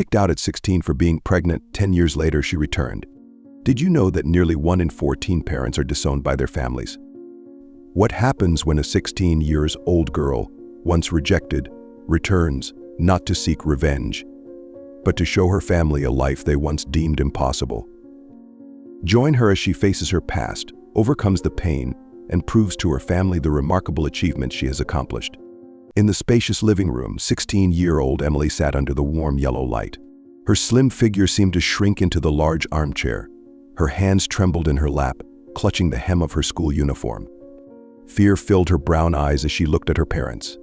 Kicked out at 16 for being pregnant, 10 years later she returned. Did you know that nearly 1 in 14 parents are disowned by their families? What happens when a 16-year-old girl, once rejected, returns, not to seek revenge, but to show her family a life they once deemed impossible? Join her as she faces her past, overcomes the pain, and proves to her family the remarkable achievements she has accomplished. In the spacious living room, 16-year-old Emily sat under the warm yellow light. Her slim figure seemed to shrink into the large armchair. Her hands trembled in her lap, clutching the hem of her school uniform. Fear filled her brown eyes as she looked at her parents.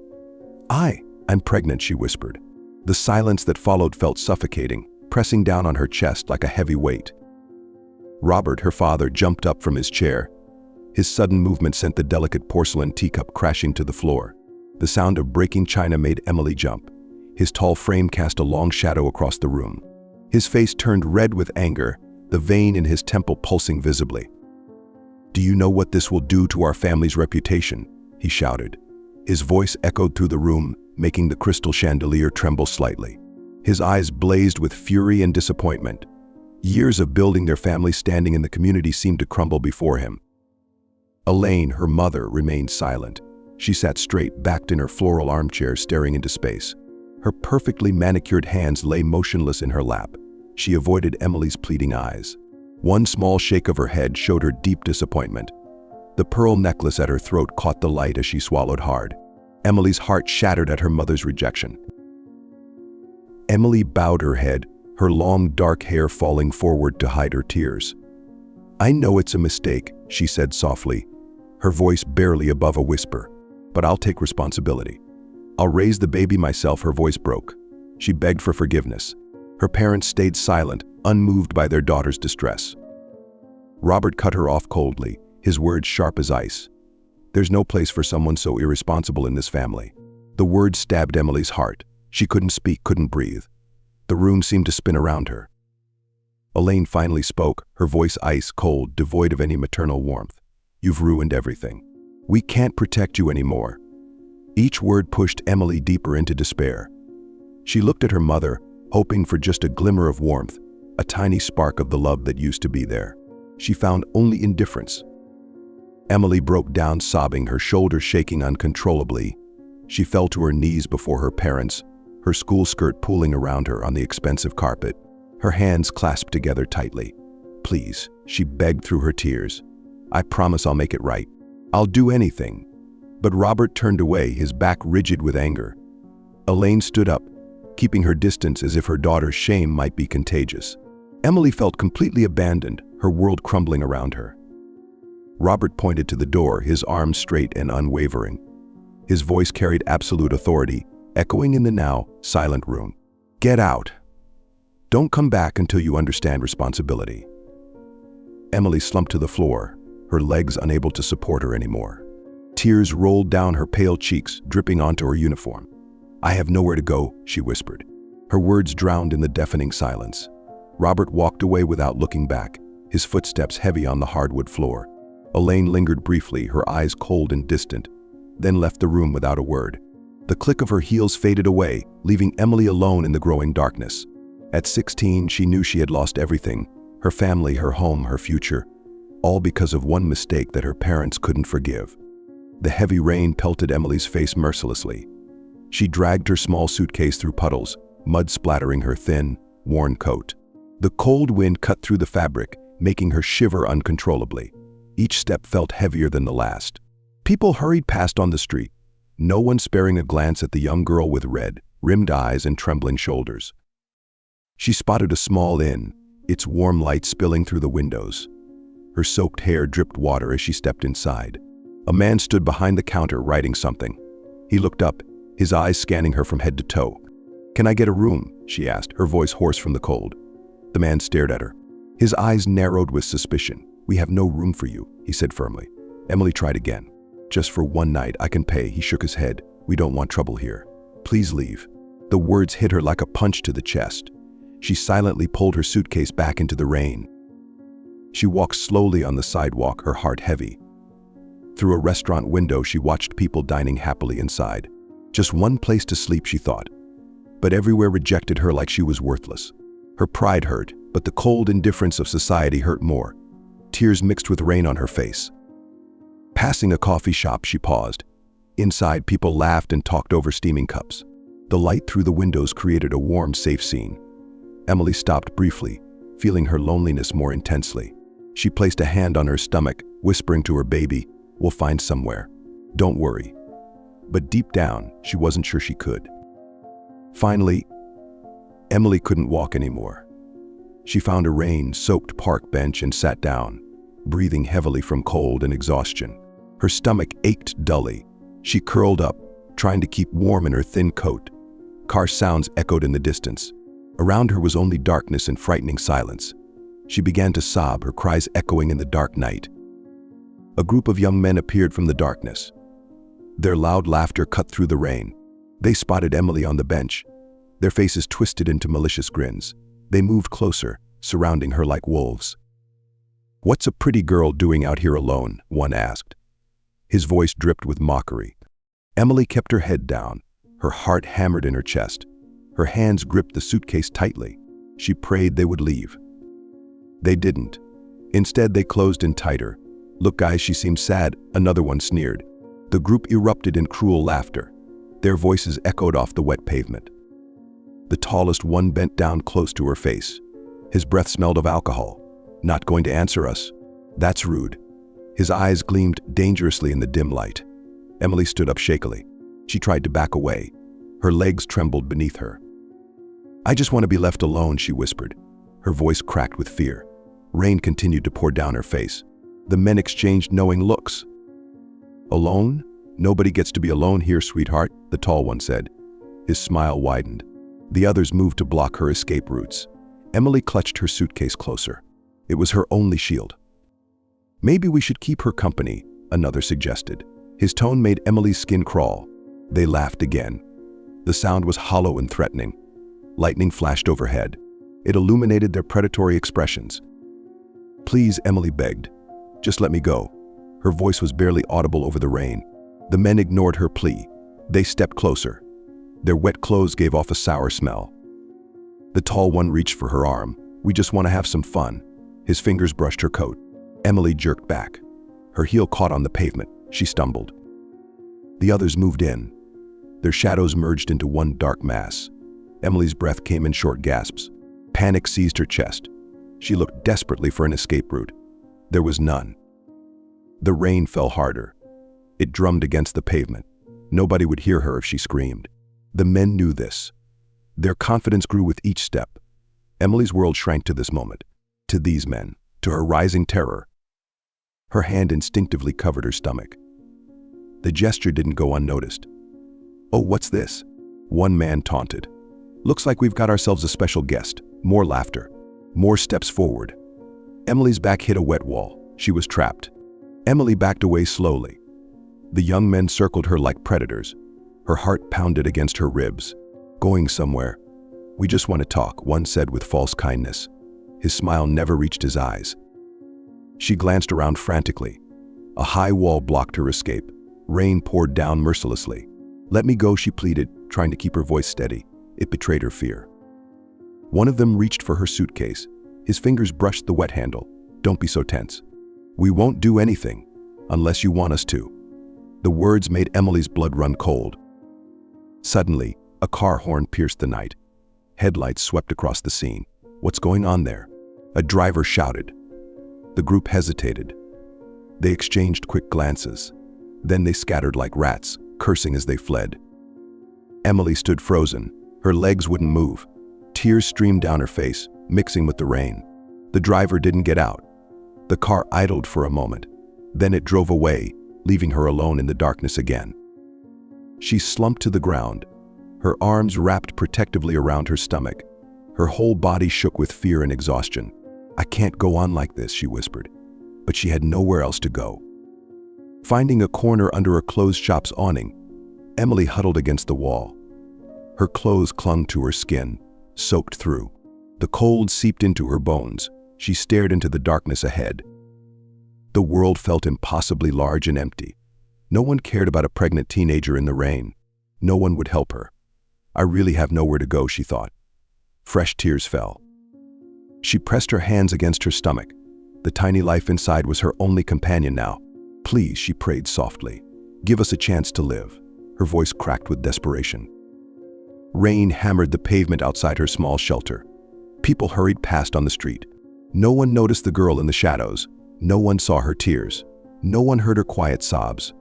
I'm pregnant," she whispered. The silence that followed felt suffocating, pressing down on her chest like a heavy weight. Robert, her father, jumped up from his chair. His sudden movement sent the delicate porcelain teacup crashing to the floor. The sound of breaking china made Emily jump. His tall frame cast a long shadow across the room. His face turned red with anger, the vein in his temple pulsing visibly. "Do you know what this will do to our family's reputation?" he shouted. His voice echoed through the room, making the crystal chandelier tremble slightly. His eyes blazed with fury and disappointment. Years of building their family standing in the community seemed to crumble before him. Elaine, her mother, remained silent. She sat straight, backed in her floral armchair, staring into space. Her perfectly manicured hands lay motionless in her lap. She avoided Emily's pleading eyes. One small shake of her head showed her deep disappointment. The pearl necklace at her throat caught the light as she swallowed hard. Emily's heart shattered at her mother's rejection. Emily bowed her head, her long dark hair falling forward to hide her tears. "I know it's a mistake," she said softly, her voice barely above a whisper. "But I'll take responsibility. I'll raise the baby myself." Her voice broke. She begged for forgiveness. Her parents stayed silent, unmoved by their daughter's distress. Robert cut her off coldly, his words sharp as ice. "There's no place for someone so irresponsible in this family." The words stabbed Emily's heart. She couldn't speak, couldn't breathe. The room seemed to spin around her. Elaine finally spoke, her voice ice cold, devoid of any maternal warmth. "You've ruined everything. We can't protect you anymore." Each word pushed Emily deeper into despair. She looked at her mother, hoping for just a glimmer of warmth, a tiny spark of the love that used to be there. She found only indifference. Emily broke down sobbing, her shoulders shaking uncontrollably. She fell to her knees before her parents, her school skirt pooling around her on the expensive carpet, her hands clasped together tightly. "Please," she begged through her tears. "I promise I'll make it right. I'll do anything." But Robert turned away, his back rigid with anger. Elaine stood up, keeping her distance as if her daughter's shame might be contagious. Emily felt completely abandoned, her world crumbling around her. Robert pointed to the door, his arms straight and unwavering. His voice carried absolute authority, echoing in the now silent room. "Get out. Don't come back until you understand responsibility." Emily slumped to the floor, her legs unable to support her anymore. Tears rolled down her pale cheeks, dripping onto her uniform. "I have nowhere to go," she whispered. Her words drowned in the deafening silence. Robert walked away without looking back, his footsteps heavy on the hardwood floor. Elaine lingered briefly, her eyes cold and distant, then left the room without a word. The click of her heels faded away, leaving Emily alone in the growing darkness. At 16, she knew she had lost everything, her family, her home, her future, all because of one mistake that her parents couldn't forgive. The heavy rain pelted Emily's face mercilessly. She dragged her small suitcase through puddles, mud splattering her thin, worn coat. The cold wind cut through the fabric, making her shiver uncontrollably. Each step felt heavier than the last. People hurried past on the street, no one sparing a glance at the young girl with red, rimmed eyes and trembling shoulders. She spotted a small inn, its warm light spilling through the windows. Her soaked hair dripped water as she stepped inside. A man stood behind the counter writing something. He looked up, his eyes scanning her from head to toe. "Can I get a room?" she asked, her voice hoarse from the cold. The man stared at her. His eyes narrowed with suspicion. "We have no room for you," he said firmly. Emily tried again. "Just for one night, I can pay." He shook his head. "We don't want trouble here. Please leave." The words hit her like a punch to the chest. She silently pulled her suitcase back into the rain. She walked slowly on the sidewalk, her heart heavy. Through a restaurant window, she watched people dining happily inside. Just one place to sleep, she thought. but everywhere rejected her like she was worthless. Her pride hurt, but the cold indifference of society hurt more. Tears mixed with rain on her face. Passing a coffee shop, she paused. Inside, people laughed and talked over steaming cups. The light through the windows created a warm, safe scene. Emily stopped briefly, feeling her loneliness more intensely. She placed a hand on her stomach, whispering to her baby, "We'll find somewhere. Don't worry." But deep down, she wasn't sure she could. Finally, Emily couldn't walk anymore. She found a rain-soaked park bench and sat down, breathing heavily from cold and exhaustion. Her stomach ached dully. She curled up, trying to keep warm in her thin coat. Car sounds echoed in the distance. Around her was only darkness and frightening silence. She began to sob, her cries echoing in the dark night. A group of young men appeared from the darkness. Their loud laughter cut through the rain. They spotted Emily on the bench, their faces twisted into malicious grins. They moved closer, surrounding her like wolves. "What's a pretty girl doing out here alone?" one asked. His voice dripped with mockery. Emily kept her head down, her heart hammered in her chest. Her hands gripped the suitcase tightly. She prayed they would leave. They didn't. Instead, they closed in tighter. "Look, guys, she seems sad," another one sneered. The group erupted in cruel laughter. Their voices echoed off the wet pavement. The tallest one bent down close to her face. His breath smelled of alcohol. "Not going to answer us? That's rude." His eyes gleamed dangerously in the dim light. Emily stood up shakily. She tried to back away. Her legs trembled beneath her. "I just want to be left alone," she whispered. Her voice cracked with fear. Rain continued to pour down her face. The men exchanged knowing looks. "Alone? Nobody gets to be alone here, sweetheart," the tall one said. His smile widened. The others moved to block her escape routes. Emily clutched her suitcase closer. It was her only shield. "Maybe we should keep her company," another suggested. His tone made Emily's skin crawl. They laughed again. The sound was hollow and threatening. Lightning flashed overhead. It illuminated their predatory expressions. "Please," Emily begged. "Just let me go." Her voice was barely audible over the rain. The men ignored her plea. They stepped closer. Their wet clothes gave off a sour smell. The tall one reached for her arm. "We just want to have some fun." His fingers brushed her coat. Emily jerked back. Her heel caught on the pavement. She stumbled. The others moved in. Their shadows merged into one dark mass. Emily's breath came in short gasps. Panic seized her chest. She looked desperately for an escape route. There was none. The rain fell harder. It drummed against the pavement. Nobody would hear her if she screamed. The men knew this. Their confidence grew with each step. Emily's world shrank to this moment, to these men, to her rising terror. Her hand instinctively covered her stomach. The gesture didn't go unnoticed. "Oh, what's this?" one man taunted. "Looks like we've got ourselves a special guest." More laughter. More steps forward. Emily's back hit a wet wall. She was trapped. Emily backed away slowly. The young men circled her like predators. Her heart pounded against her ribs. "Going somewhere?" "We just want to talk," one said with false kindness. His smile never reached his eyes. She glanced around frantically. A high wall blocked her escape. Rain poured down mercilessly. "Let me go," she pleaded, trying to keep her voice steady. It betrayed her fear. One of them reached for her suitcase. His fingers brushed the wet handle. "Don't be so tense. We won't do anything, unless you want us to." The words made Emily's blood run cold. Suddenly, a car horn pierced the night. Headlights swept across the scene. "What's going on there?" A driver shouted. The group hesitated. They exchanged quick glances. Then they scattered like rats, cursing as they fled. Emily stood frozen. Her legs wouldn't move. Tears streamed down her face, mixing with the rain. The driver didn't get out. The car idled for a moment. Then it drove away, leaving her alone in the darkness again. She slumped to the ground, her arms wrapped protectively around her stomach. Her whole body shook with fear and exhaustion. "I can't go on like this," she whispered. But she had nowhere else to go. Finding a corner under a closed shop's awning, Emily huddled against the wall. Her clothes clung to her skin, soaked through. The cold seeped into her bones. She stared into the darkness ahead. The world felt impossibly large and empty. No one cared about a pregnant teenager in the rain. No one would help her. I really have nowhere to go, she thought. Fresh tears fell. She pressed her hands against her stomach. The tiny life inside was her only companion now. Please, she prayed softly. Give us a chance to live. Her voice cracked with desperation. Rain hammered the pavement outside her small shelter. People hurried past on the street. No one noticed the girl in the shadows. No one saw her tears. No one heard her quiet sobs.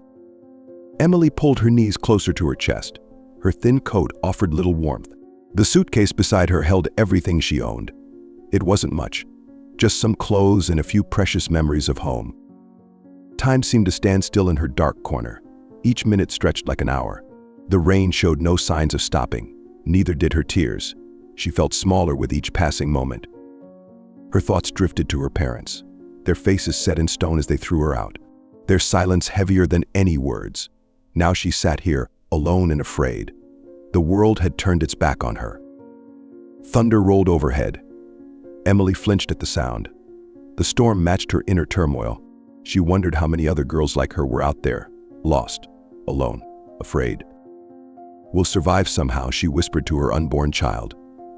Emily pulled her knees closer to her chest. Her thin coat offered little warmth. The suitcase beside her held everything she owned. It wasn't much, just some clothes and a few precious memories of home. Time seemed to stand still in her dark corner. Each minute stretched like an hour. The rain showed no signs of stopping. Neither did her tears. She felt smaller with each passing moment. Her thoughts drifted to her parents, their faces set in stone as they threw her out, their silence heavier than any words. Now she sat here, alone and afraid. The world had turned its back on her. Thunder rolled overhead. Emily flinched at the sound. The storm matched her inner turmoil. She wondered how many other girls like her were out there, lost, alone, afraid. We'll survive somehow, she whispered to her unborn child.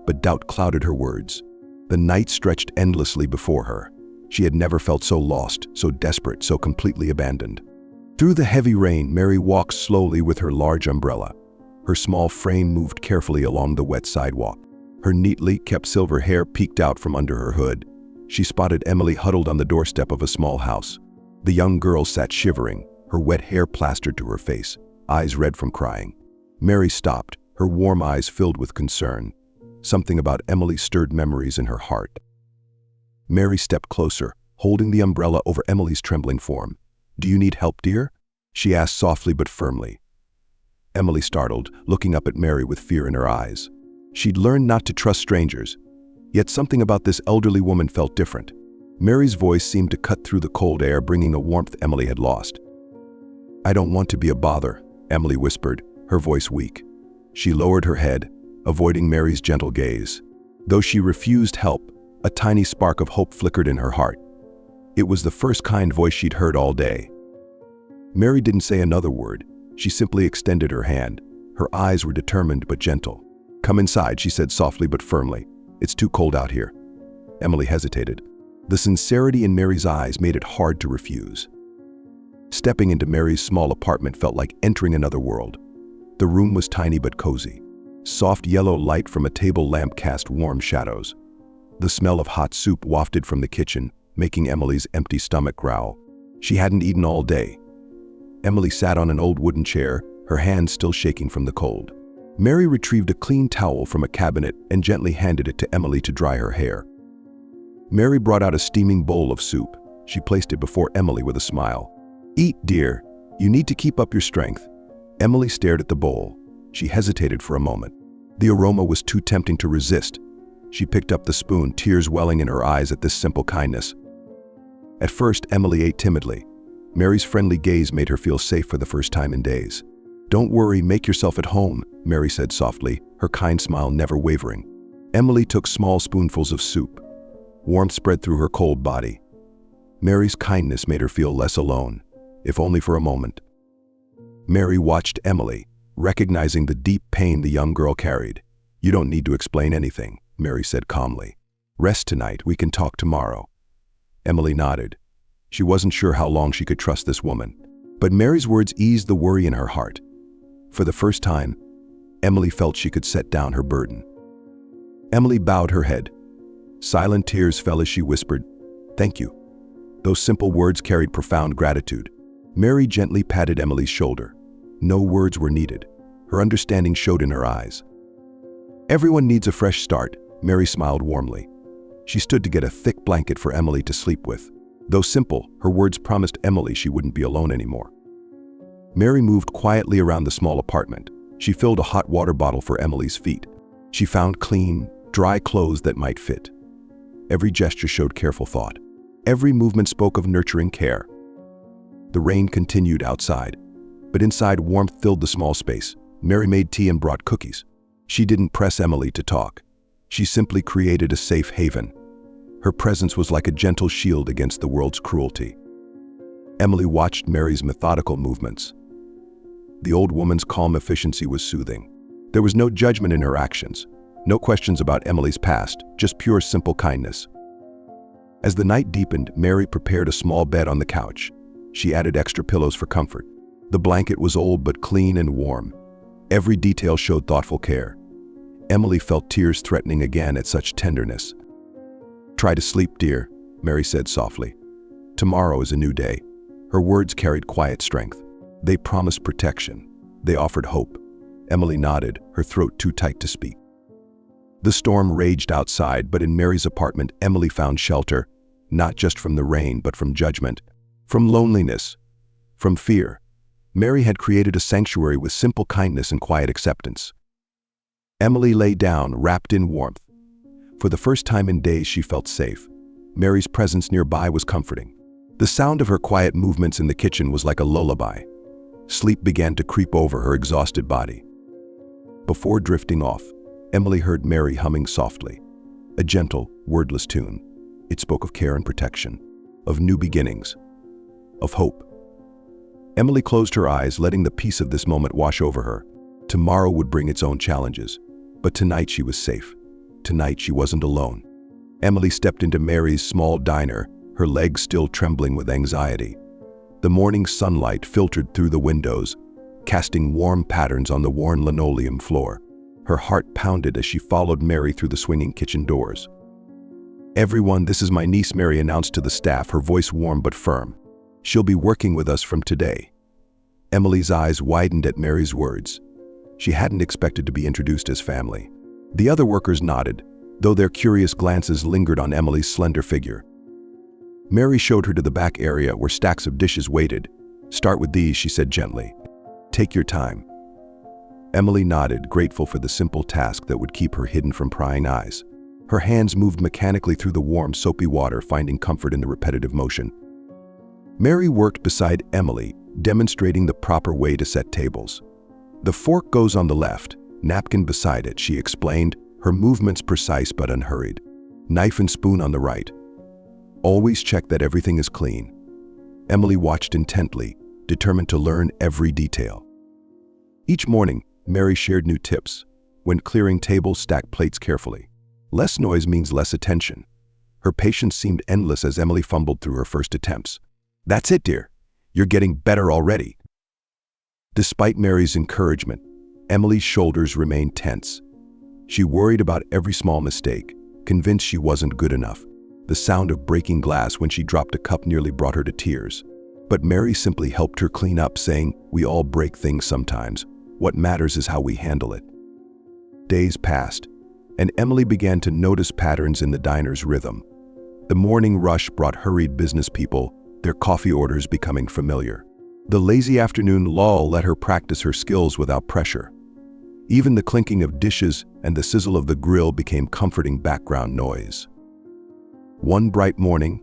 But doubt clouded her words. The night stretched endlessly before her. She had never felt so lost, so desperate, so completely abandoned. Through the heavy rain, Mary walked slowly with her large umbrella. Her small frame moved carefully along the wet sidewalk. Her neatly kept silver hair peeked out from under her hood. She spotted Emily huddled on the doorstep of a small house. The young girl sat shivering, her wet hair plastered to her face, eyes red from crying. Mary stopped, her warm eyes filled with concern. Something about Emily stirred memories in her heart. Mary stepped closer, holding the umbrella over Emily's trembling form. "Do you need help, dear?" she asked softly but firmly. Emily startled, looking up at Mary with fear in her eyes. She'd learned not to trust strangers, yet something about this elderly woman felt different. Mary's voice seemed to cut through the cold air, bringing the warmth Emily had lost. "I don't want to be a bother," Emily whispered, her voice weak. She lowered her head, avoiding Mary's gentle gaze. Though she refused help, a tiny spark of hope flickered in her heart. It was the first kind voice she'd heard all day. Mary didn't say another word. She simply extended her hand. Her eyes were determined but gentle. "Come inside," she said softly but firmly. "It's too cold out here." Emily hesitated. The sincerity in Mary's eyes made it hard to refuse. Stepping into Mary's small apartment felt like entering another world. The room was tiny but cozy. Soft yellow light from a table lamp cast warm shadows. The smell of hot soup wafted from the kitchen, making Emily's empty stomach growl. She hadn't eaten all day. Emily sat on an old wooden chair, her hands still shaking from the cold. Mary retrieved a clean towel from a cabinet and gently handed it to Emily to dry her hair. Mary brought out a steaming bowl of soup. She placed it before Emily with a smile. "Eat, dear. You need to keep up your strength." Emily stared at the bowl. She hesitated for a moment. The aroma was too tempting to resist. She picked up the spoon, tears welling in her eyes at this simple kindness. At first, Emily ate timidly. Mary's friendly gaze made her feel safe for the first time in days. "Don't worry, make yourself at home," Mary said softly, her kind smile never wavering. Emily took small spoonfuls of soup. Warmth spread through her cold body. Mary's kindness made her feel less alone, if only for a moment. Mary watched Emily, recognizing the deep pain the young girl carried. "You don't need to explain anything," Mary said calmly. "Rest tonight, we can talk tomorrow." Emily nodded. She wasn't sure how long she could trust this woman, but Mary's words eased the worry in her heart. For the first time, Emily felt she could set down her burden. Emily bowed her head. Silent tears fell as she whispered, "Thank you." Those simple words carried profound gratitude. Mary gently patted Emily's shoulder. No words were needed. Her understanding showed in her eyes. "Everyone needs a fresh start," Mary smiled warmly. She stood to get a thick blanket for Emily to sleep with. Though simple, her words promised Emily she wouldn't be alone anymore. Mary moved quietly around the small apartment. She filled a hot water bottle for Emily's feet. She found clean, dry clothes that might fit. Every gesture showed careful thought. Every movement spoke of nurturing care. The rain continued outside, but inside warmth filled the small space. Mary made tea and brought cookies. She didn't press Emily to talk. She simply created a safe haven. Her presence was like a gentle shield against the world's cruelty. Emily watched Mary's methodical movements. The old woman's calm efficiency was soothing. There was no judgment in her actions, no questions about Emily's past, just pure, simple kindness. As the night deepened, Mary prepared a small bed on the couch. She added extra pillows for comfort. The blanket was old but clean and warm. Every detail showed thoughtful care. Emily felt tears threatening again at such tenderness. "Try to sleep, dear," Mary said softly. "Tomorrow is a new day." Her words carried quiet strength. They promised protection. They offered hope. Emily nodded, her throat too tight to speak. The storm raged outside, but in Mary's apartment, Emily found shelter, not just from the rain, but from judgment, from loneliness, from fear. Mary had created a sanctuary with simple kindness and quiet acceptance. Emily lay down, wrapped in warmth. For the first time in days, she felt safe. Mary's presence nearby was comforting. The sound of her quiet movements in the kitchen was like a lullaby. Sleep began to creep over her exhausted body. Before drifting off, Emily heard Mary humming softly, a gentle, wordless tune. It spoke of care and protection, of new beginnings, of hope. Emily closed her eyes, letting the peace of this moment wash over her. Tomorrow would bring its own challenges, but tonight she was safe. Tonight she wasn't alone. Emily stepped into Mary's small diner, her legs still trembling with anxiety. The morning sunlight filtered through the windows, casting warm patterns on the worn linoleum floor. Her heart pounded as she followed Mary through the swinging kitchen doors. "Everyone, this is my niece," Mary announced to the staff, her voice warm but firm. "She'll be working with us from today." Emily's eyes widened at Mary's words. She hadn't expected to be introduced as family. The other workers nodded, though their curious glances lingered on Emily's slender figure. Mary showed her to the back area where stacks of dishes waited. "Start with these," she said gently. "Take your time." Emily nodded, grateful for the simple task that would keep her hidden from prying eyes. Her hands moved mechanically through the warm, soapy water, finding comfort in the repetitive motion. Mary worked beside Emily, demonstrating the proper way to set tables. "The fork goes on the left, napkin beside it," she explained, her movements precise but unhurried. "Knife and spoon on the right. Always check that everything is clean." Emily watched intently, determined to learn every detail. Each morning, Mary shared new tips. When clearing tables, stack plates carefully. Less noise means less attention. Her patience seemed endless as Emily fumbled through her first attempts. "That's it, dear. You're getting better already." Despite Mary's encouragement, Emily's shoulders remained tense. She worried about every small mistake, convinced she wasn't good enough. The sound of breaking glass when she dropped a cup nearly brought her to tears. But Mary simply helped her clean up, saying, "We all break things sometimes. What matters is how we handle it." Days passed, and Emily began to notice patterns in the diner's rhythm. The morning rush brought hurried business people, their coffee orders becoming familiar. The lazy afternoon lull let her practice her skills without pressure. Even the clinking of dishes and the sizzle of the grill became comforting background noise. One bright morning,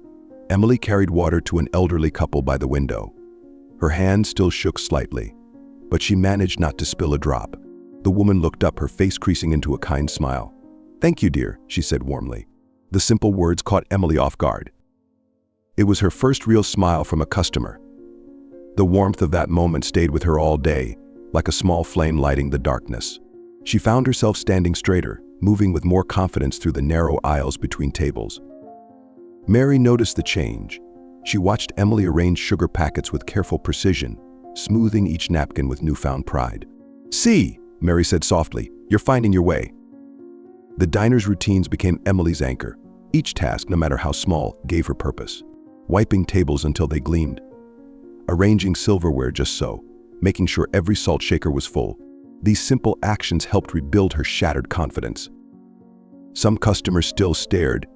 Emily carried water to an elderly couple by the window. Her hand still shook slightly, but she managed not to spill a drop. The woman looked up, her face creasing into a kind smile. "Thank you, dear," she said warmly. The simple words caught Emily off guard. It was her first real smile from a customer. The warmth of that moment stayed with her all day, like a small flame lighting the darkness. She found herself standing straighter, moving with more confidence through the narrow aisles between tables. Mary noticed the change. She watched Emily arrange sugar packets with careful precision, smoothing each napkin with newfound pride. "See," Mary said softly, "you're finding your way." The diner's routines became Emily's anchor. Each task, no matter how small, gave her purpose. Wiping tables until they gleamed. Arranging silverware just so, making sure every salt shaker was full. These simple actions helped rebuild her shattered confidence. Some customers still stared,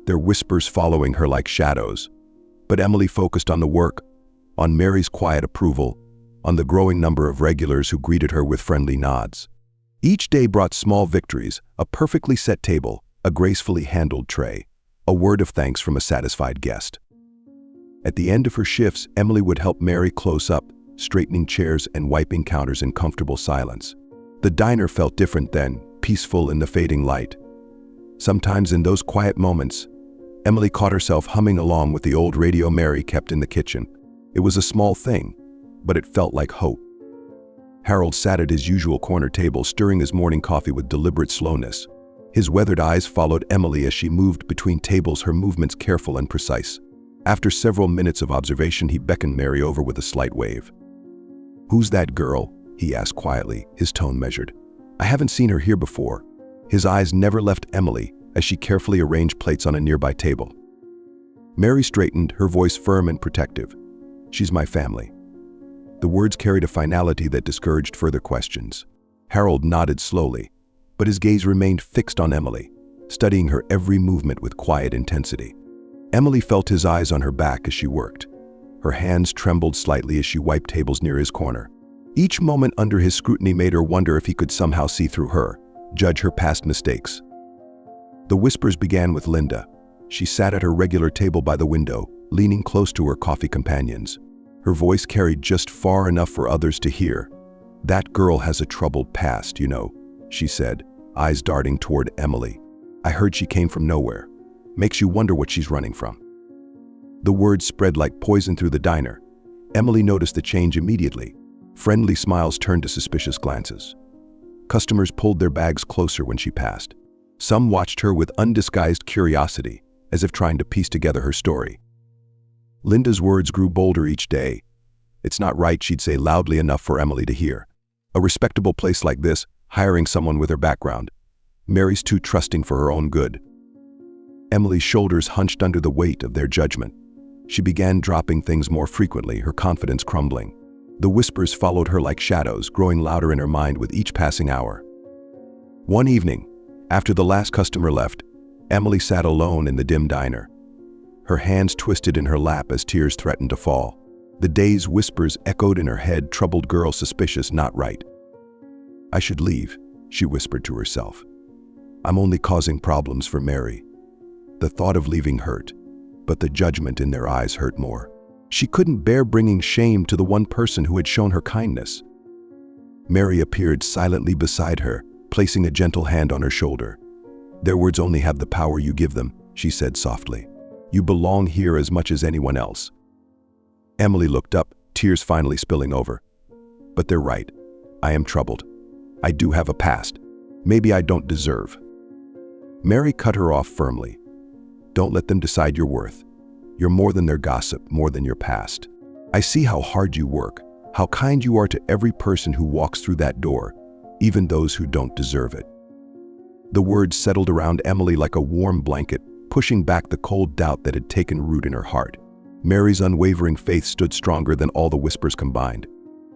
their whispers following her like shadows. But Emily focused on the work, on Mary's quiet approval, on the growing number of regulars who greeted her with friendly nods. Each day brought small victories, a perfectly set table, a gracefully handled tray, a word of thanks from a satisfied guest. At the end of her shifts, Emily would help Mary close up, straightening chairs and wiping counters in comfortable silence. The diner felt different then, peaceful in the fading light. Sometimes in those quiet moments, Emily caught herself humming along with the old radio Mary kept in the kitchen. It was a small thing, but it felt like hope. Harold sat at his usual corner table, stirring his morning coffee with deliberate slowness. His weathered eyes followed Emily as she moved between tables, her movements careful and precise. After several minutes of observation, he beckoned Mary over with a slight wave. "Who's that girl?" he asked quietly, his tone measured. "I haven't seen her here before." His eyes never left Emily as she carefully arranged plates on a nearby table. Mary straightened, her voice firm and protective. "She's my family." The words carried a finality that discouraged further questions. Harold nodded slowly, but his gaze remained fixed on Emily, studying her every movement with quiet intensity. Emily felt his eyes on her back as she worked. Her hands trembled slightly as she wiped tables near his corner. Each moment under his scrutiny made her wonder if he could somehow see through her, judge her past mistakes. The whispers began with Linda. She sat at her regular table by the window, leaning close to her coffee companions. Her voice carried just far enough for others to hear. "That girl has a troubled past, you know," she said, eyes darting toward Emily. "I heard she came from nowhere. Makes you wonder what she's running from." The words spread like poison through the diner. Emily noticed the change immediately. Friendly smiles turned to suspicious glances. Customers pulled their bags closer when she passed. Some watched her with undisguised curiosity, as if trying to piece together her story. Linda's words grew bolder each day. "It's not right," she'd say loudly enough for Emily to hear. "A respectable place like this, hiring someone with her background. Mary's too trusting for her own good." Emily's shoulders hunched under the weight of their judgment. She began dropping things more frequently, her confidence crumbling. The whispers followed her like shadows, growing louder in her mind with each passing hour. One evening, after the last customer left, Emily sat alone in the dim diner. Her hands twisted in her lap as tears threatened to fall. The day's whispers echoed in her head, "Troubled girl, suspicious, not right." "I should leave," she whispered to herself. "I'm only causing problems for Mary." The thought of leaving hurt, but the judgment in their eyes hurt more. She couldn't bear bringing shame to the one person who had shown her kindness. Mary appeared silently beside her, placing a gentle hand on her shoulder. "Their words only have the power you give them," she said softly. "You belong here as much as anyone else." Emily looked up, tears finally spilling over. "But they're right. I am troubled. I do have a past. Maybe I don't deserve." Mary cut her off firmly. "Don't let them decide your worth. You're more than their gossip, more than your past. I see how hard you work, how kind you are to every person who walks through that door, even those who don't deserve it." The words settled around Emily like a warm blanket, pushing back the cold doubt that had taken root in her heart. Mary's unwavering faith stood stronger than all the whispers combined.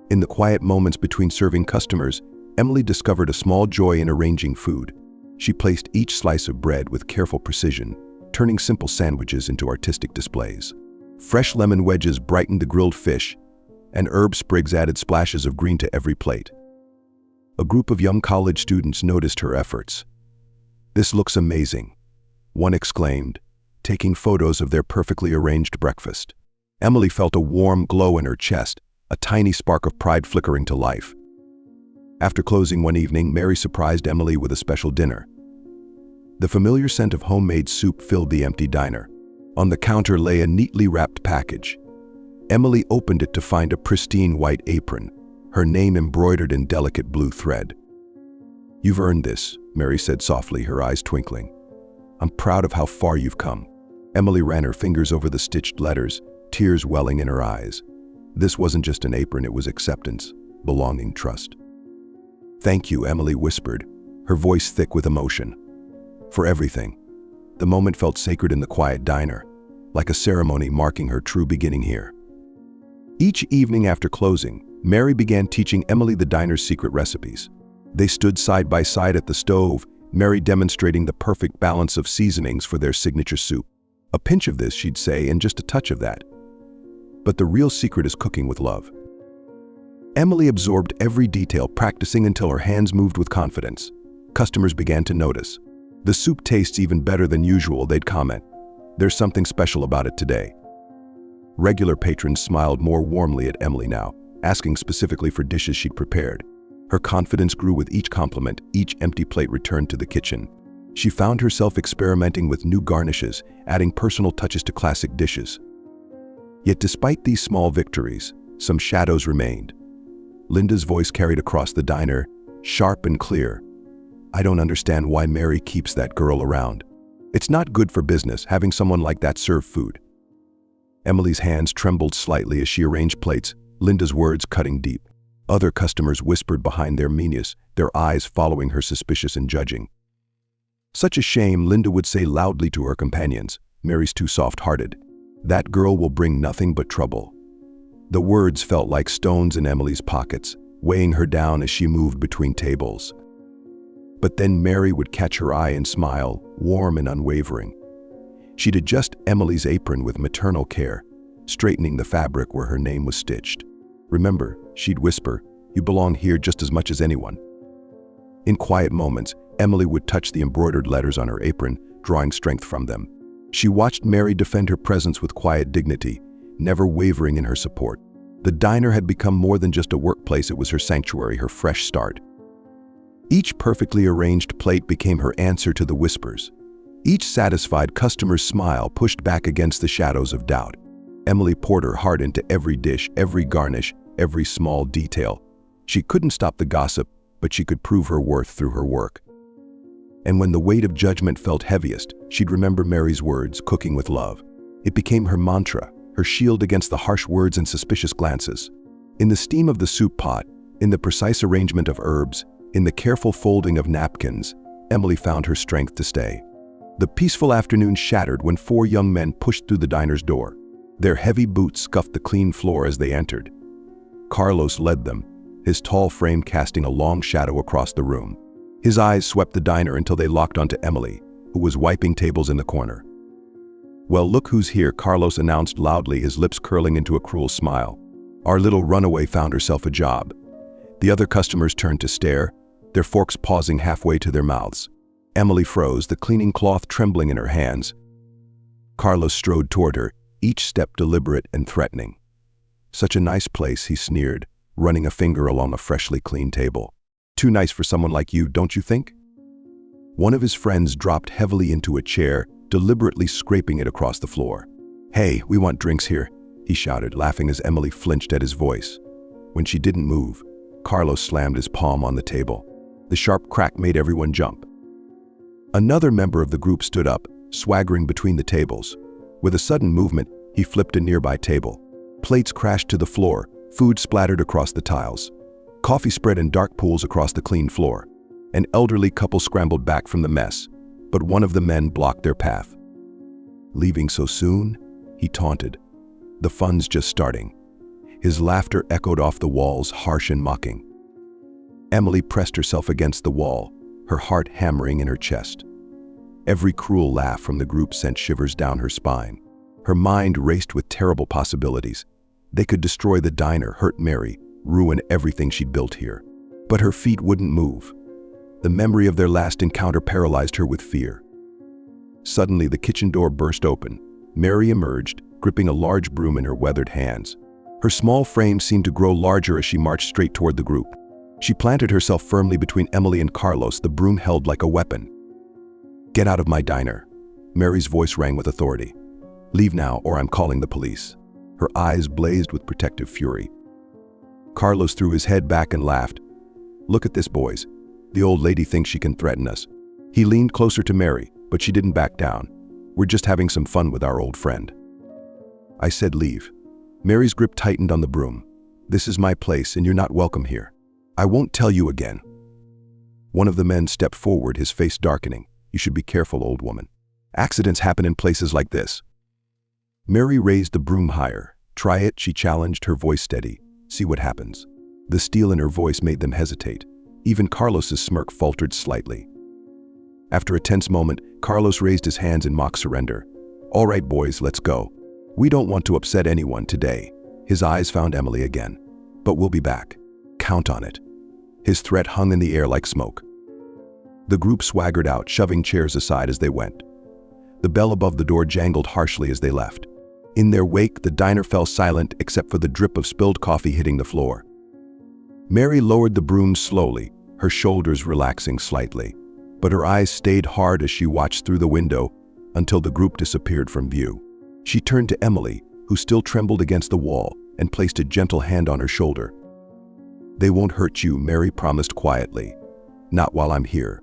In the quiet moments between serving customers, Emily discovered a small joy in arranging food. She placed each slice of bread with careful precision, turning simple sandwiches into artistic displays. Fresh lemon wedges brightened the grilled fish, and herb sprigs added splashes of green to every plate. A group of young college students noticed her efforts. "This looks amazing," one exclaimed, taking photos of their perfectly arranged breakfast. Emily felt a warm glow in her chest, a tiny spark of pride flickering to life. After closing one evening, Mary surprised Emily with a special dinner. The familiar scent of homemade soup filled the empty diner. On the counter lay a neatly wrapped package. Emily opened it to find a pristine white apron, her name embroidered in delicate blue thread. "You've earned this," Mary said softly, her eyes twinkling. "I'm proud of how far you've come." Emily ran her fingers over the stitched letters, tears welling in her eyes. This wasn't just an apron, it was acceptance, belonging, trust. "Thank you," Emily whispered, her voice thick with emotion. "For everything." The moment felt sacred in the quiet diner, like a ceremony marking her true beginning here. Each evening after closing, Mary began teaching Emily the diner's secret recipes. They stood side by side at the stove, Mary demonstrating the perfect balance of seasonings for their signature soup. "A pinch of this," she'd say, "and just a touch of that. But the real secret is cooking with love." Emily absorbed every detail, practicing until her hands moved with confidence. Customers began to notice. "The soup tastes even better than usual," they'd comment. "There's something special about it today." Regular patrons smiled more warmly at Emily now, asking specifically for dishes she'd prepared. Her confidence grew with each compliment, each empty plate returned to the kitchen. She found herself experimenting with new garnishes, adding personal touches to classic dishes. Yet despite these small victories, some shadows remained. Linda's voice carried across the diner, sharp and clear. "I don't understand why Mary keeps that girl around. It's not good for business having someone like that serve food." Emily's hands trembled slightly as she arranged plates, Linda's words cutting deep. Other customers whispered behind their menus, their eyes following her suspicious and judging. "Such a shame," Linda would say loudly to her companions. "Mary's too soft-hearted. That girl will bring nothing but trouble." The words felt like stones in Emily's pockets, weighing her down as she moved between tables. But then Mary would catch her eye and smile, warm and unwavering. She'd adjust Emily's apron with maternal care, straightening the fabric where her name was stitched. "Remember," she'd whisper, "you belong here just as much as anyone." In quiet moments, Emily would touch the embroidered letters on her apron, drawing strength from them. She watched Mary defend her presence with quiet dignity, never wavering in her support. The diner had become more than just a workplace, it was her sanctuary, her fresh start. Each perfectly arranged plate became her answer to the whispers. Each satisfied customer's smile pushed back against the shadows of doubt. Emily poured her heart into every dish, every garnish, every small detail. She couldn't stop the gossip, but she could prove her worth through her work. And when the weight of judgment felt heaviest, she'd remember Mary's words, "cooking with love." It became her mantra, her shield against the harsh words and suspicious glances. In the steam of the soup pot, in the precise arrangement of herbs, in the careful folding of napkins, Emily found her strength to stay. The peaceful afternoon shattered when 4 young men pushed through the diner's door. Their heavy boots scuffed the clean floor as they entered. Carlos led them, his tall frame casting a long shadow across the room. His eyes swept the diner until they locked onto Emily, who was wiping tables in the corner. "Well, look who's here," Carlos announced loudly, his lips curling into a cruel smile. "Our little runaway found herself a job." The other customers turned to stare, their forks pausing halfway to their mouths. Emily froze, the cleaning cloth trembling in her hands. Carlos strode toward her, each step deliberate and threatening. "Such a nice place," he sneered, running a finger along a freshly cleaned table. "Too nice for someone like you, don't you think?" One of his friends dropped heavily into a chair, deliberately scraping it across the floor. "Hey, we want drinks here," he shouted, laughing as Emily flinched at his voice. When she didn't move, Carlos slammed his palm on the table. The sharp crack made everyone jump. Another member of the group stood up, swaggering between the tables. With a sudden movement, he flipped a nearby table. Plates crashed to the floor, food splattered across the tiles. Coffee spread in dark pools across the clean floor. An elderly couple scrambled back from the mess, but one of the men blocked their path. "Leaving so soon?" he taunted. "The fun's just starting." His laughter echoed off the walls, harsh and mocking. Emily pressed herself against the wall, her heart hammering in her chest. Every cruel laugh from the group sent shivers down her spine. Her mind raced with terrible possibilities. They could destroy the diner, hurt Mary, ruin everything she'd built here. But her feet wouldn't move. The memory of their last encounter paralyzed her with fear. Suddenly, the kitchen door burst open. Mary emerged, gripping a large broom in her weathered hands. Her small frame seemed to grow larger as she marched straight toward the group. She planted herself firmly between Emily and Carlos, the broom held like a weapon. "Get out of my diner." Mary's voice rang with authority. "Leave now, or I'm calling the police." Her eyes blazed with protective fury. Carlos threw his head back and laughed. "Look at this, boys. The old lady thinks she can threaten us." He leaned closer to Mary, but she didn't back down. "We're just having some fun with our old friend." I said leave. Mary's grip tightened on the broom. "This is my place, and you're not welcome here. I won't tell you again." One of the men stepped forward, his face darkening. "You should be careful, old woman. Accidents happen in places like this." Mary raised the broom higher. "Try it," she challenged, her voice steady. "See what happens." The steel in her voice made them hesitate. Even Carlos's smirk faltered slightly. After a tense moment, Carlos raised his hands in mock surrender. "All right, boys, let's go. We don't want to upset anyone today." His eyes found Emily again. "But we'll be back. Count on it." His threat hung in the air like smoke. The group swaggered out, shoving chairs aside as they went. The bell above the door jangled harshly as they left. In their wake, the diner fell silent except for the drip of spilled coffee hitting the floor. Mary lowered the broom slowly, her shoulders relaxing slightly, but her eyes stayed hard as she watched through the window until the group disappeared from view. She turned to Emily, who still trembled against the wall, and placed a gentle hand on her shoulder. "They won't hurt you," Mary promised quietly. "Not while I'm here."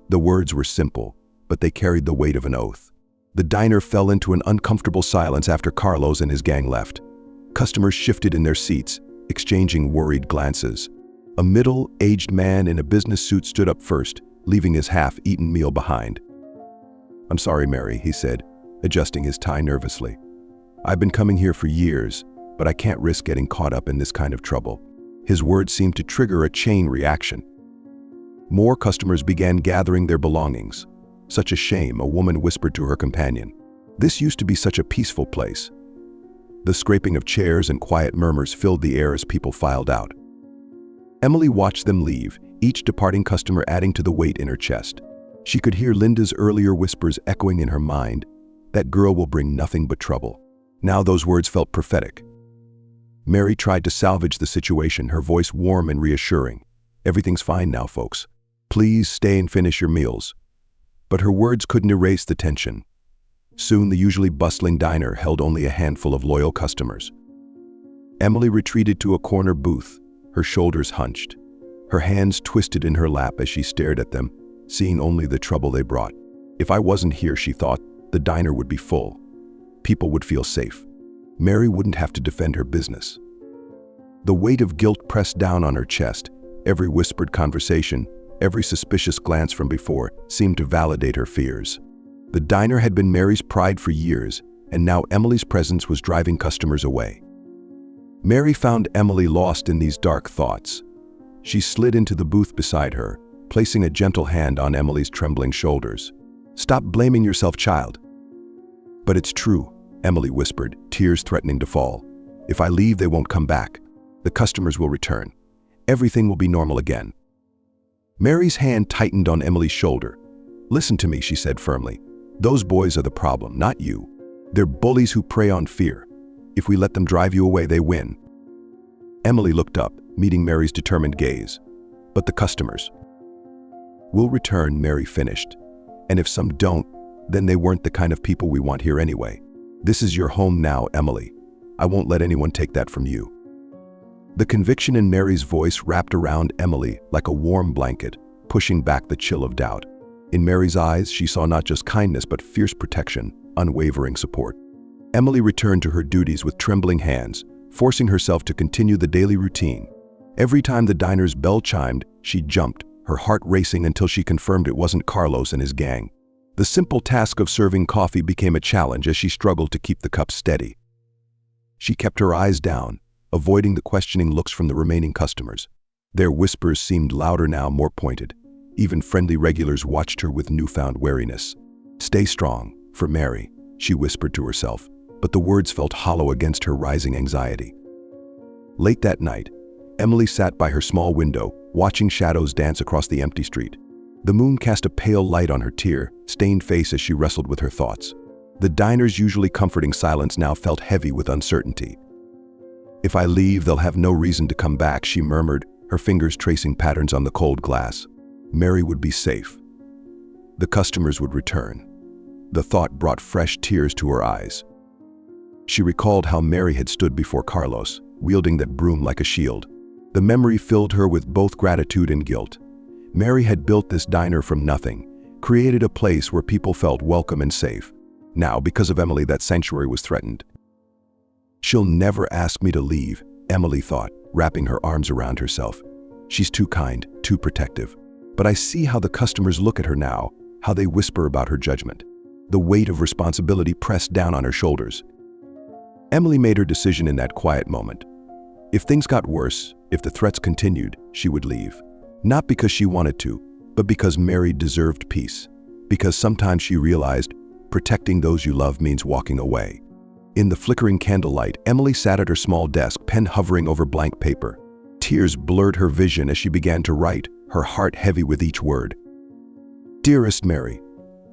The words were simple, but they carried the weight of an oath. The diner fell into an uncomfortable silence after Carlos and his gang left. Customers shifted in their seats, exchanging worried glances. A middle-aged man in a business suit stood up first, leaving his half-eaten meal behind. "I'm sorry, Mary," he said, adjusting his tie nervously. "I've been coming here for years, but I can't risk getting caught up in this kind of trouble." His words seemed to trigger a chain reaction. More customers began gathering their belongings. "Such a shame," a woman whispered to her companion. "This used to be such a peaceful place." The scraping of chairs and quiet murmurs filled the air as people filed out. Emily watched them leave, each departing customer adding to the weight in her chest. She could hear Linda's earlier whispers echoing in her mind, "That girl will bring nothing but trouble." Now those words felt prophetic. Mary tried to salvage the situation, her voice warm and reassuring. "Everything's fine now, folks. Please stay and finish your meals." But her words couldn't erase the tension. Soon the usually bustling diner held only a handful of loyal customers. Emily retreated to a corner booth, her shoulders hunched. Her hands twisted in her lap as she stared at them, seeing only the trouble they brought. If I wasn't here, she thought, the diner would be full. People would feel safe. Mary wouldn't have to defend her business. The weight of guilt pressed down on her chest. Every whispered conversation, every suspicious glance from before seemed to validate her fears. The diner had been Mary's pride for years, and now Emily's presence was driving customers away. Mary found Emily lost in these dark thoughts. She slid into the booth beside her, placing a gentle hand on Emily's trembling shoulders. "Stop blaming yourself, child." "But it's true," Emily whispered, tears threatening to fall. "If I leave, they won't come back. The customers will return. Everything will be normal again." Mary's hand tightened on Emily's shoulder. "Listen to me," she said firmly. "Those boys are the problem, not you. They're bullies who prey on fear. If we let them drive you away, they win." Emily looked up, meeting Mary's determined gaze. "But the customers?" "Will return," Mary finished. "And if some don't, then they weren't the kind of people we want here anyway. This is your home now, Emily. I won't let anyone take that from you." The conviction in Mary's voice wrapped around Emily like a warm blanket, pushing back the chill of doubt. In Mary's eyes, she saw not just kindness but fierce protection, unwavering support. Emily returned to her duties with trembling hands, forcing herself to continue the daily routine. Every time the diner's bell chimed, she jumped, her heart racing until she confirmed it wasn't Carlos and his gang. The simple task of serving coffee became a challenge as she struggled to keep the cup steady. She kept her eyes down, avoiding the questioning looks from the remaining customers. Their whispers seemed louder now, more pointed. Even friendly regulars watched her with newfound wariness. "Stay strong, for Mary," she whispered to herself, but the words felt hollow against her rising anxiety. Late that night, Emily sat by her small window, watching shadows dance across the empty street. The moon cast a pale light on her tear-stained face as she wrestled with her thoughts. The diner's usually comforting silence now felt heavy with uncertainty. "If I leave, they'll have no reason to come back," she murmured, her fingers tracing patterns on the cold glass. Mary would be safe. The customers would return. The thought brought fresh tears to her eyes. She recalled how Mary had stood before Carlos, wielding that broom like a shield. The memory filled her with both gratitude and guilt. Mary had built this diner from nothing, created a place where people felt welcome and safe. Now, because of Emily, that sanctuary was threatened. "She'll never ask me to leave," Emily thought, wrapping her arms around herself. "She's too kind, too protective. But I see how the customers look at her now, how they whisper about her judgment." The weight of responsibility pressed down on her shoulders. Emily made her decision in that quiet moment. If things got worse, if the threats continued, she would leave. Not because she wanted to, but because Mary deserved peace. Because sometimes she realized protecting those you love means walking away. In the flickering candlelight, Emily sat at her small desk, pen hovering over blank paper. Tears blurred her vision as she began to write, her heart heavy with each word. "Dearest Mary,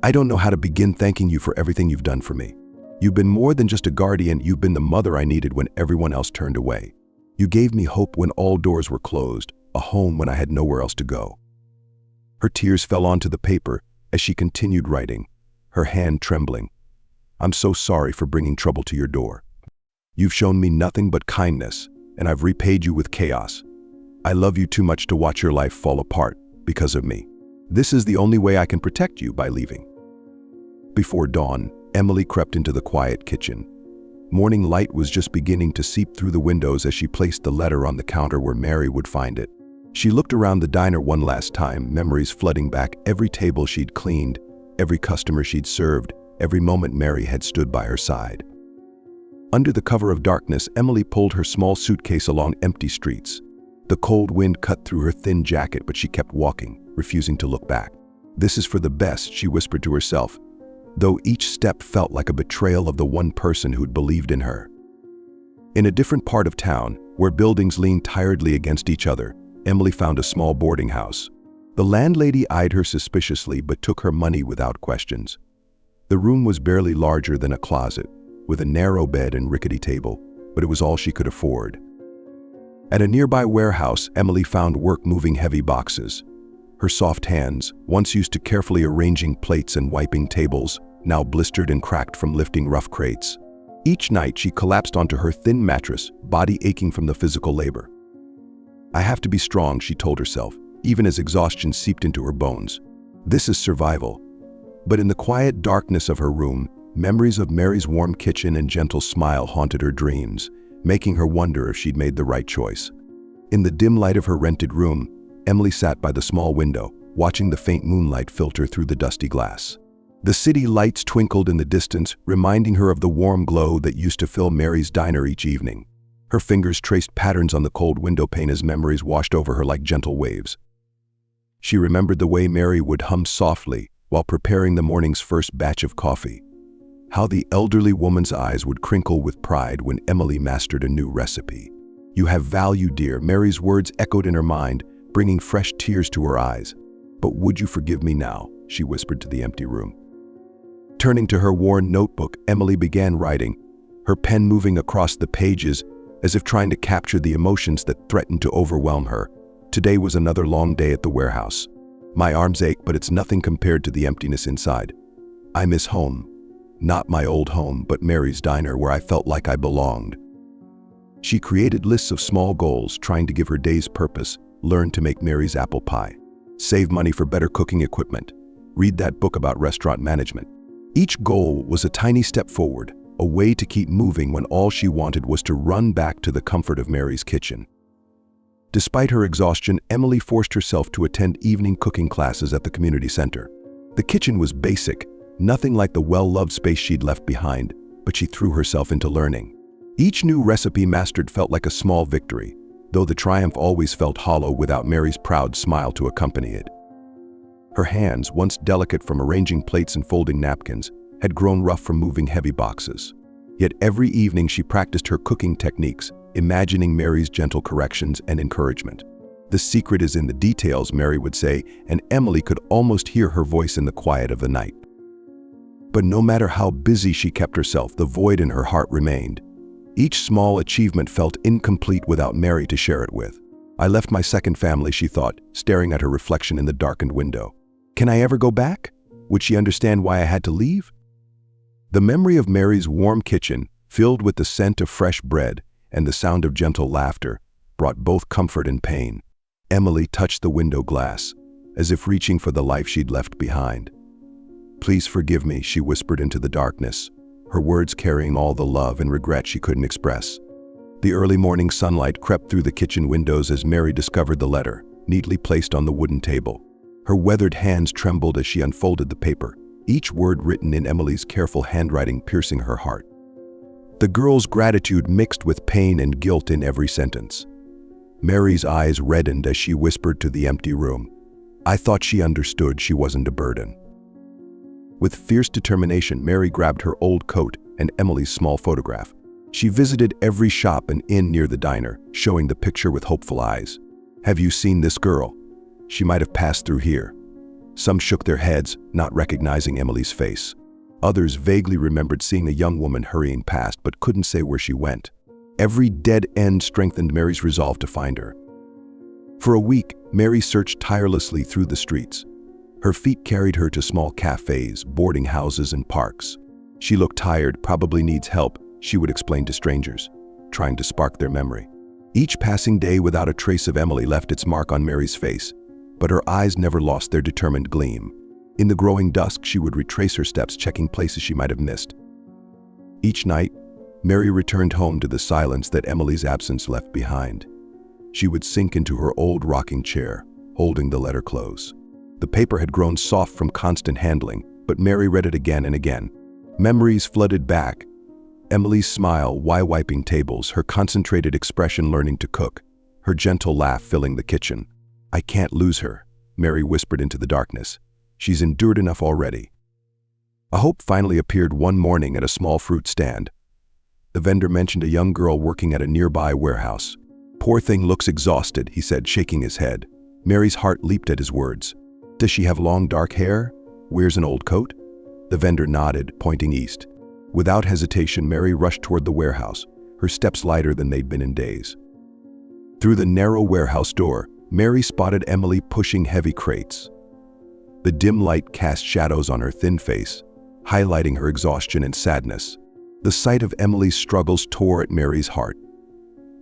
I don't know how to begin thanking you for everything you've done for me. You've been more than just a guardian, you've been the mother I needed when everyone else turned away. You gave me hope when all doors were closed, a home when I had nowhere else to go." Her tears fell onto the paper as she continued writing, her hand trembling. "I'm so sorry for bringing trouble to your door. You've shown me nothing but kindness, and I've repaid you with chaos. I love you too much to watch your life fall apart because of me. This is the only way I can protect you by leaving." Before dawn, Emily crept into the quiet kitchen. Morning light was just beginning to seep through the windows as she placed the letter on the counter where Mary would find it. She looked around the diner one last time, memories flooding back every table she'd cleaned, every customer she'd served, every moment Mary had stood by her side. Under the cover of darkness, Emily pulled her small suitcase along empty streets. The cold wind cut through her thin jacket, but she kept walking, refusing to look back. "This is for the best," she whispered to herself, though each step felt like a betrayal of the one person who'd believed in her. In a different part of town, where buildings leaned tiredly against each other, Emily found a small boarding house. The landlady eyed her suspiciously but took her money without questions. The room was barely larger than a closet, with a narrow bed and rickety table, but it was all she could afford. At a nearby warehouse, Emily found work moving heavy boxes. Her soft hands, once used to carefully arranging plates and wiping tables, now blistered and cracked from lifting rough crates. Each night she collapsed onto her thin mattress, body aching from the physical labor. "I have to be strong," she told herself, even as exhaustion seeped into her bones. "This is survival." But in the quiet darkness of her room, memories of Mary's warm kitchen and gentle smile haunted her dreams, making her wonder if she'd made the right choice. In the dim light of her rented room, Emily sat by the small window, watching the faint moonlight filter through the dusty glass. The city lights twinkled in the distance, reminding her of the warm glow that used to fill Mary's diner each evening. Her fingers traced patterns on the cold window pane as memories washed over her like gentle waves. She remembered the way Mary would hum softly while preparing the morning's first batch of coffee. How the elderly woman's eyes would crinkle with pride when Emily mastered a new recipe. "You have value, dear," Mary's words echoed in her mind, bringing fresh tears to her eyes. "But would you forgive me now?" she whispered to the empty room. Turning to her worn notebook, Emily began writing, her pen moving across the pages as if trying to capture the emotions that threatened to overwhelm her. Today was another long day at the warehouse. "My arms ache, but it's nothing compared to the emptiness inside. I miss home. Not my old home, but Mary's diner where I felt like I belonged." She created lists of small goals, trying to give her days purpose, learn to make Mary's apple pie, save money for better cooking equipment, read that book about restaurant management. Each goal was a tiny step forward, a way to keep moving when all she wanted was to run back to the comfort of Mary's kitchen. Despite her exhaustion, Emily forced herself to attend evening cooking classes at the community center. The kitchen was basic, nothing like the well-loved space she'd left behind, but she threw herself into learning. Each new recipe mastered felt like a small victory, though the triumph always felt hollow without Mary's proud smile to accompany it. Her hands, once delicate from arranging plates and folding napkins, had grown rough from moving heavy boxes. Yet every evening she practiced her cooking techniques, imagining Mary's gentle corrections and encouragement. "The secret is in the details," Mary would say, and Emily could almost hear her voice in the quiet of the night. But no matter how busy she kept herself, the void in her heart remained. Each small achievement felt incomplete without Mary to share it with. "I left my second family," she thought, staring at her reflection in the darkened window. "Can I ever go back? Would she understand why I had to leave?" The memory of Mary's warm kitchen, filled with the scent of fresh bread and the sound of gentle laughter, brought both comfort and pain. Emily touched the window glass, as if reaching for the life she'd left behind. "Please forgive me," she whispered into the darkness, her words carrying all the love and regret she couldn't express. The early morning sunlight crept through the kitchen windows as Mary discovered the letter, neatly placed on the wooden table. Her weathered hands trembled as she unfolded the paper, each word written in Emily's careful handwriting piercing her heart. The girl's gratitude mixed with pain and guilt in every sentence. Mary's eyes reddened as she whispered to the empty room, "I thought she understood she wasn't a burden." With fierce determination, Mary grabbed her old coat and Emily's small photograph. She visited every shop and inn near the diner, showing the picture with hopeful eyes. "Have you seen this girl? She might have passed through here." Some shook their heads, not recognizing Emily's face. Others vaguely remembered seeing a young woman hurrying past but couldn't say where she went. Every dead end strengthened Mary's resolve to find her. For a week, Mary searched tirelessly through the streets. Her feet carried her to small cafes, boarding houses, and parks. "She looked tired, probably needs help," she would explain to strangers, trying to spark their memory. Each passing day without a trace of Emily left its mark on Mary's face, but her eyes never lost their determined gleam. In the growing dusk, she would retrace her steps, checking places she might have missed. Each night, Mary returned home to the silence that Emily's absence left behind. She would sink into her old rocking chair, holding the letter close. The paper had grown soft from constant handling, but Mary read it again and again. Memories flooded back. Emily's smile while wiping tables, her concentrated expression learning to cook, her gentle laugh filling the kitchen. "I can't lose her," Mary whispered into the darkness. "She's endured enough already." A hope finally appeared one morning at a small fruit stand. The vendor mentioned a young girl working at a nearby warehouse. "Poor thing looks exhausted," he said, shaking his head. Mary's heart leaped at his words. "Does she have long dark hair? Wears an old coat?" The vendor nodded, pointing east. Without hesitation, Mary rushed toward the warehouse, her steps lighter than they'd been in days. Through the narrow warehouse door, Mary spotted Emily pushing heavy crates. The dim light cast shadows on her thin face, highlighting her exhaustion and sadness. The sight of Emily's struggles tore at Mary's heart.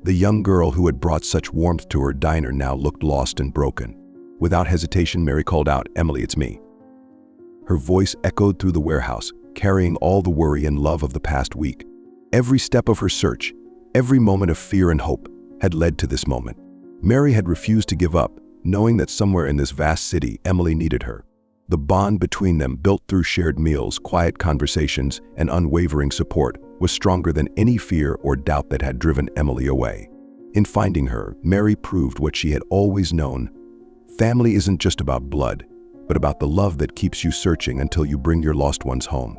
The young girl who had brought such warmth to her diner now looked lost and broken. Without hesitation, Mary called out, "Emily, it's me." Her voice echoed through the warehouse, carrying all the worry and love of the past week. Every step of her search, every moment of fear and hope, had led to this moment. Mary had refused to give up, knowing that somewhere in this vast city, Emily needed her. The bond between them, built through shared meals, quiet conversations, and unwavering support, was stronger than any fear or doubt that had driven Emily away. In finding her, Mary proved what she had always known. Family isn't just about blood, but about the love that keeps you searching until you bring your lost ones home.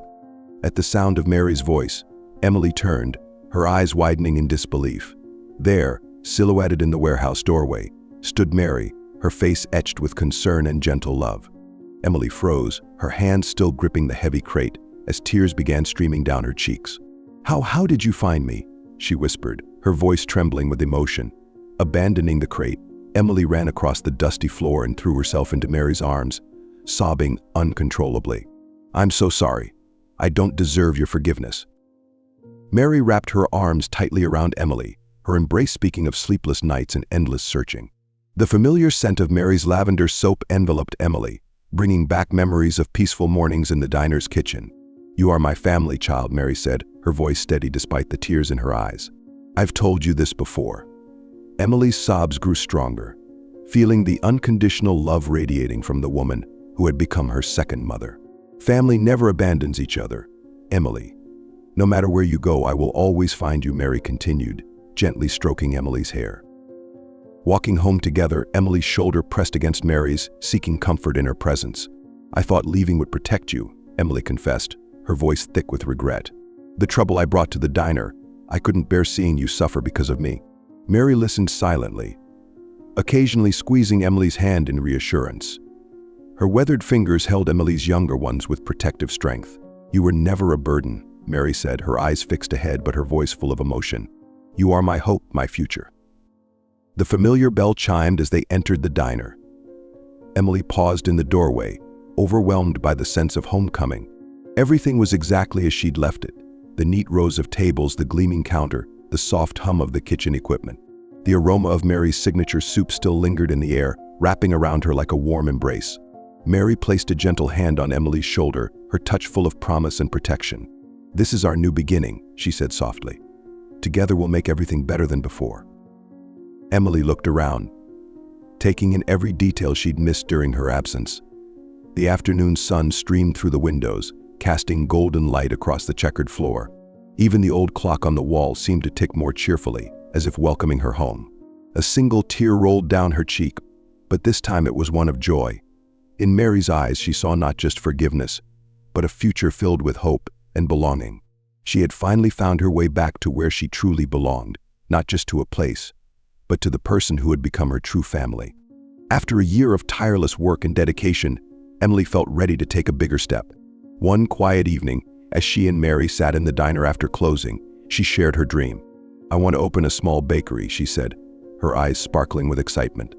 At the sound of Mary's voice, Emily turned, her eyes widening in disbelief. There, silhouetted in the warehouse doorway, stood Mary, her face etched with concern and gentle love. Emily froze, her hands still gripping the heavy crate, as tears began streaming down her cheeks. How did you find me?" she whispered, her voice trembling with emotion. Abandoning the crate, Emily ran across the dusty floor and threw herself into Mary's arms, sobbing uncontrollably. "I'm so sorry. I don't deserve your forgiveness." Mary wrapped her arms tightly around Emily, her embrace speaking of sleepless nights and endless searching. The familiar scent of Mary's lavender soap enveloped Emily, bringing back memories of peaceful mornings in the diner's kitchen. "You are my family, child," Mary said, her voice steady despite the tears in her eyes. "I've told you this before." Emily's sobs grew stronger, feeling the unconditional love radiating from the woman who had become her second mother. "Family never abandons each other, Emily. No matter where you go, I will always find you," Mary continued, gently stroking Emily's hair. Walking home together, Emily's shoulder pressed against Mary's, seeking comfort in her presence. "I thought leaving would protect you," Emily confessed, her voice thick with regret. "The trouble I brought to the diner, I couldn't bear seeing you suffer because of me." Mary listened silently, occasionally squeezing Emily's hand in reassurance. Her weathered fingers held Emily's younger ones with protective strength. "You were never a burden," Mary said, her eyes fixed ahead but her voice full of emotion. "You are my hope, my future." The familiar bell chimed as they entered the diner. Emily paused in the doorway, overwhelmed by the sense of homecoming. Everything was exactly as she'd left it. The neat rows of tables, the gleaming counter, the soft hum of the kitchen equipment. The aroma of Mary's signature soup still lingered in the air, wrapping around her like a warm embrace. Mary placed a gentle hand on Emily's shoulder, her touch full of promise and protection. "This is our new beginning," she said softly. "Together we'll make everything better than before." Emily looked around, taking in every detail she'd missed during her absence. The afternoon sun streamed through the windows, casting golden light across the checkered floor. Even the old clock on the wall seemed to tick more cheerfully, as if welcoming her home. A single tear rolled down her cheek, but this time it was one of joy. In Mary's eyes, she saw not just forgiveness, but a future filled with hope and belonging. She had finally found her way back to where she truly belonged, not just to a place, but to the person who had become her true family. After a year of tireless work and dedication, Emily felt ready to take a bigger step. One quiet evening, as she and Mary sat in the diner after closing, she shared her dream. "I want to open a small bakery," she said, her eyes sparkling with excitement.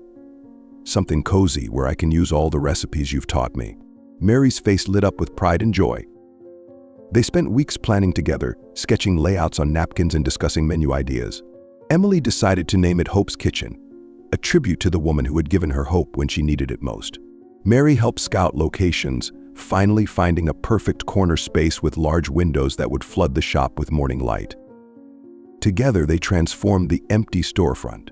"Something cozy where I can use all the recipes you've taught me." Mary's face lit up with pride and joy. They spent weeks planning together, sketching layouts on napkins and discussing menu ideas. Emily decided to name it Hope's Kitchen, a tribute to the woman who had given her hope when she needed it most. Mary helped scout locations, finally finding a perfect corner space with large windows that would flood the shop with morning light. Together, they transformed the empty storefront.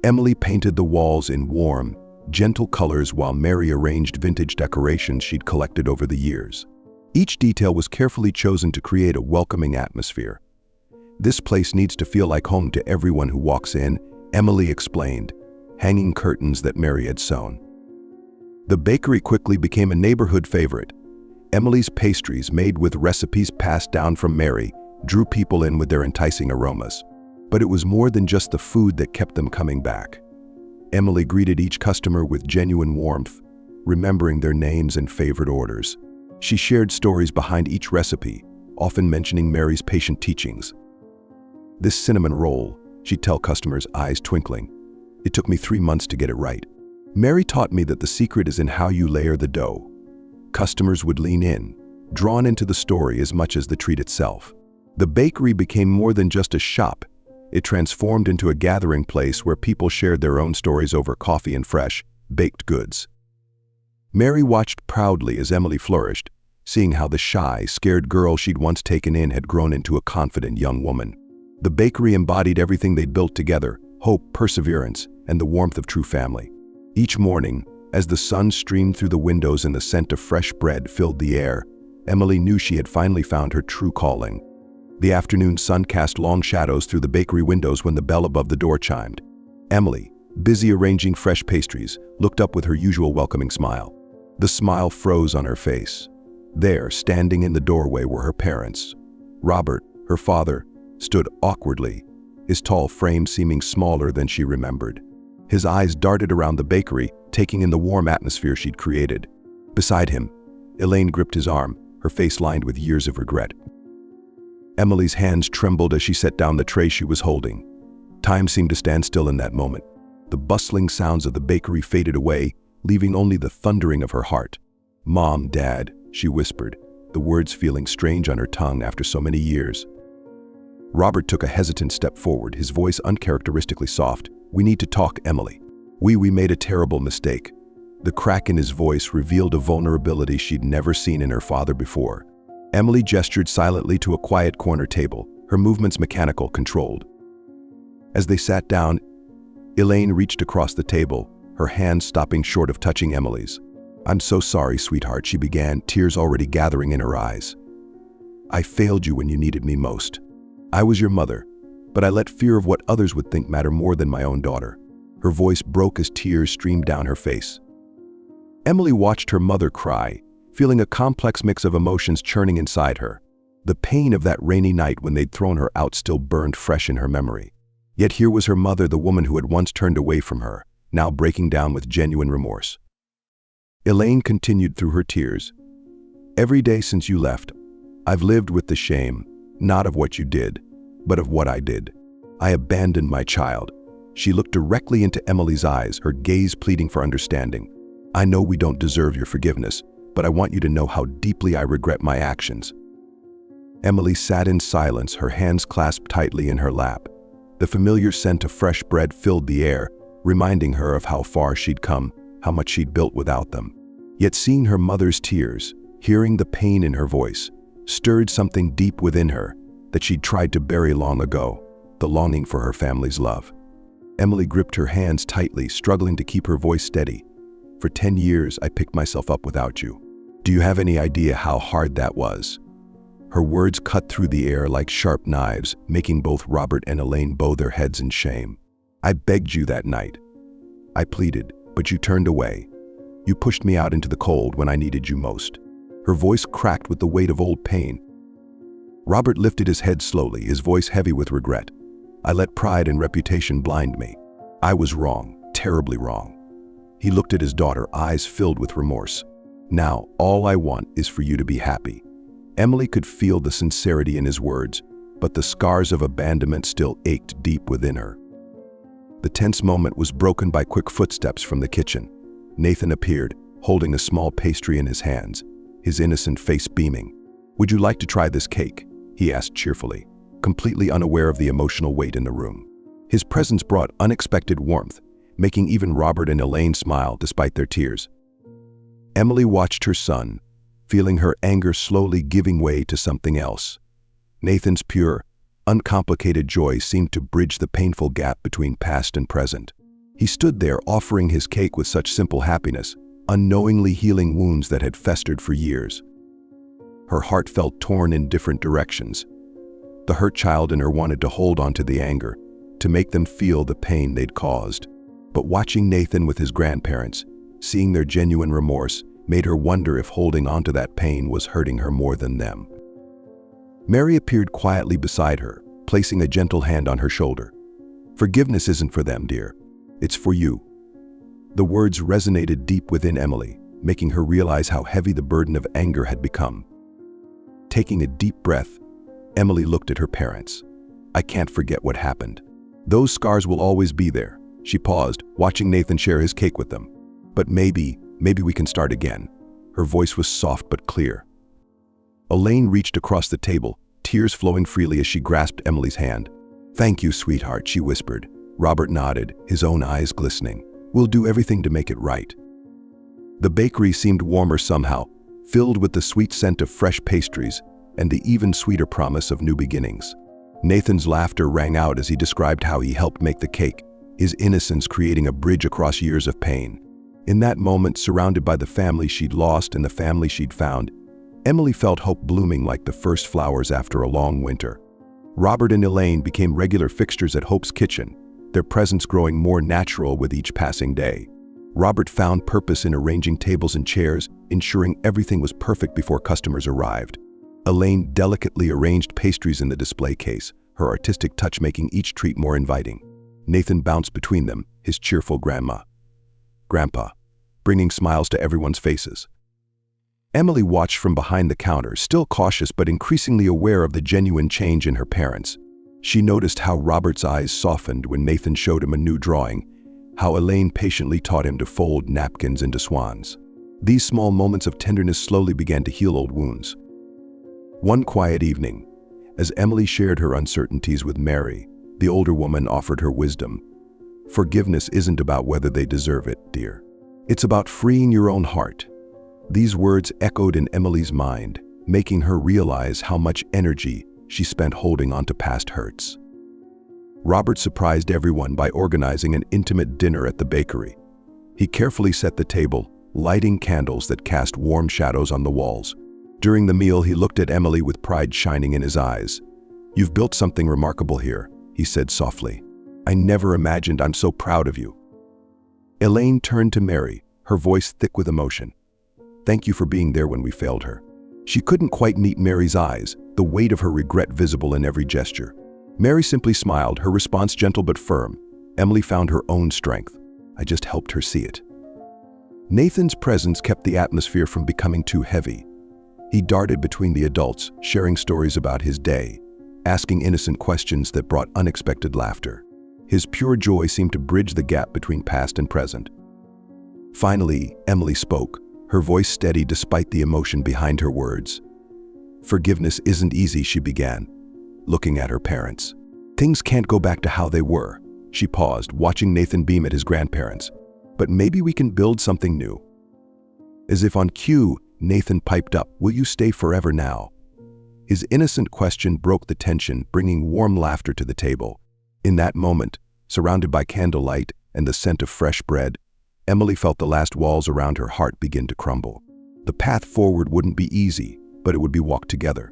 Emily painted the walls in warm, gentle colors while Mary arranged vintage decorations she'd collected over the years. Each detail was carefully chosen to create a welcoming atmosphere. "This place needs to feel like home to everyone who walks in," Emily explained, hanging curtains that Mary had sewn. The bakery quickly became a neighborhood favorite. Emily's pastries, made with recipes passed down from Mary, drew people in with their enticing aromas. But it was more than just the food that kept them coming back. Emily greeted each customer with genuine warmth, remembering their names and favorite orders. She shared stories behind each recipe, often mentioning Mary's patient teachings. "This cinnamon roll," she'd tell customers, eyes twinkling. "It took me 3 months to get it right. Mary taught me that the secret is in how you layer the dough." Customers would lean in, drawn into the story as much as the treat itself. The bakery became more than just a shop. It transformed into a gathering place where people shared their own stories over coffee and fresh, baked goods. Mary watched proudly as Emily flourished, seeing how the shy, scared girl she'd once taken in had grown into a confident young woman. The bakery embodied everything they'd built together: hope, perseverance, and the warmth of true family. Each morning, as the sun streamed through the windows and the scent of fresh bread filled the air, Emily knew she had finally found her true calling. The afternoon sun cast long shadows through the bakery windows when the bell above the door chimed. Emily, busy arranging fresh pastries, looked up with her usual welcoming smile. The smile froze on her face. There, standing in the doorway, were her parents. Robert, her father, stood awkwardly, his tall frame seeming smaller than she remembered. His eyes darted around the bakery, taking in the warm atmosphere she'd created. Beside him, Elaine gripped his arm, her face lined with years of regret. Emily's hands trembled as she set down the tray she was holding. Time seemed to stand still in that moment. The bustling sounds of the bakery faded away, leaving only the thundering of her heart. "Mom, Dad," she whispered, the words feeling strange on her tongue after so many years. Robert took a hesitant step forward, his voice uncharacteristically soft. "We need to talk, Emily. We made a terrible mistake." The crack in his voice revealed a vulnerability she'd never seen in her father before. Emily gestured silently to a quiet corner table, her movements mechanical, controlled. As they sat down, Elaine reached across the table, her hand stopping short of touching Emily's. "I'm so sorry, sweetheart," she began, tears already gathering in her eyes. "I failed you when you needed me most. I was your mother, but I let fear of what others would think matter more than my own daughter." Her voice broke as tears streamed down her face. Emily watched her mother cry, feeling a complex mix of emotions churning inside her. The pain of that rainy night when they'd thrown her out still burned fresh in her memory. Yet here was her mother, the woman who had once turned away from her, now breaking down with genuine remorse. Elaine continued through her tears. "Every day since you left, I've lived with the shame, not of what you did, but of what I did. I abandoned my child." She looked directly into Emily's eyes, her gaze pleading for understanding. "I know we don't deserve your forgiveness, but I want you to know how deeply I regret my actions." Emily sat in silence, her hands clasped tightly in her lap. The familiar scent of fresh bread filled the air, reminding her of how far she'd come, how much she'd built without them. Yet seeing her mother's tears, hearing the pain in her voice, stirred something deep within her that she'd tried to bury long ago, the longing for her family's love. Emily gripped her hands tightly, struggling to keep her voice steady. "For 10 years, I picked myself up without you. Do you have any idea how hard that was?" Her words cut through the air like sharp knives, making both Robert and Elaine bow their heads in shame. "I begged you that night. I pleaded, but you turned away. You pushed me out into the cold when I needed you most." Her voice cracked with the weight of old pain. Robert lifted his head slowly, his voice heavy with regret. "I let pride and reputation blind me. I was wrong, terribly wrong." He looked at his daughter, eyes filled with remorse. "Now, all I want is for you to be happy." Emily could feel the sincerity in his words, but the scars of abandonment still ached deep within her. The tense moment was broken by quick footsteps from the kitchen. Nathan appeared, holding a small pastry in his hands, his innocent face beaming. "Would you like to try this cake?" he asked cheerfully, completely unaware of the emotional weight in the room. His presence brought unexpected warmth, making even Robert and Elaine smile despite their tears. Emily watched her son, feeling her anger slowly giving way to something else. Nathan's pure, uncomplicated joy seemed to bridge the painful gap between past and present. He stood there offering his cake with such simple happiness, unknowingly healing wounds that had festered for years. Her heart felt torn in different directions. The hurt child in her wanted to hold on to the anger, to make them feel the pain they'd caused. But watching Nathan with his grandparents, seeing their genuine remorse, made her wonder if holding on to that pain was hurting her more than them. Mary appeared quietly beside her, placing a gentle hand on her shoulder. "Forgiveness isn't for them, dear. It's for you." The words resonated deep within Emily, making her realize how heavy the burden of anger had become. Taking a deep breath, Emily looked at her parents. "I can't forget what happened. Those scars will always be there." She paused, watching Nathan share his cake with them. "But maybe we can start again." Her voice was soft but clear. Elaine reached across the table, tears flowing freely as she grasped Emily's hand. "Thank you, sweetheart," she whispered. Robert nodded, his own eyes glistening. "We'll do everything to make it right." The bakery seemed warmer somehow, filled with the sweet scent of fresh pastries and the even sweeter promise of new beginnings. Nathan's laughter rang out as he described how he helped make the cake, his innocence creating a bridge across years of pain. In that moment, surrounded by the family she'd lost and the family she'd found, Emily felt hope blooming like the first flowers after a long winter. Robert and Elaine became regular fixtures at Hope's kitchen, their presence growing more natural with each passing day. Robert found purpose in arranging tables and chairs, ensuring everything was perfect before customers arrived. Elaine delicately arranged pastries in the display case, her artistic touch making each treat more inviting. Nathan bounced between them, his cheerful grandpa, bringing smiles to everyone's faces. Emily watched from behind the counter, still cautious but increasingly aware of the genuine change in her parents. She noticed how Robert's eyes softened when Nathan showed him a new drawing, how Elaine patiently taught him to fold napkins into swans. These small moments of tenderness slowly began to heal old wounds. One quiet evening, as Emily shared her uncertainties with Mary, the older woman offered her wisdom. "Forgiveness isn't about whether they deserve it, dear. It's about freeing your own heart." These words echoed in Emily's mind, making her realize how much energy she spent holding on to past hurts. Robert surprised everyone by organizing an intimate dinner at the bakery. He carefully set the table, lighting candles that cast warm shadows on the walls. During the meal, he looked at Emily with pride shining in his eyes. "You've built something remarkable here," he said softly. "I never imagined. I'm so proud of you." Elaine turned to Mary, her voice thick with emotion. "Thank you for being there when we failed her." She couldn't quite meet Mary's eyes, the weight of her regret visible in every gesture. Mary simply smiled, her response gentle but firm. Emily found her own strength. "I just helped her see it." Nathan's presence kept the atmosphere from becoming too heavy. He darted between the adults, sharing stories about his day, asking innocent questions that brought unexpected laughter. His pure joy seemed to bridge the gap between past and present. Finally, Emily spoke, her voice steady despite the emotion behind her words. "Forgiveness isn't easy," she began, looking at her parents. "Things can't go back to how they were." She paused, watching Nathan beam at his grandparents. "But maybe we can build something new." As if on cue, Nathan piped up, "Will you stay forever now?" His innocent question broke the tension, bringing warm laughter to the table. In that moment, surrounded by candlelight and the scent of fresh bread, Emily felt the last walls around her heart begin to crumble. The path forward wouldn't be easy, but it would be walked together.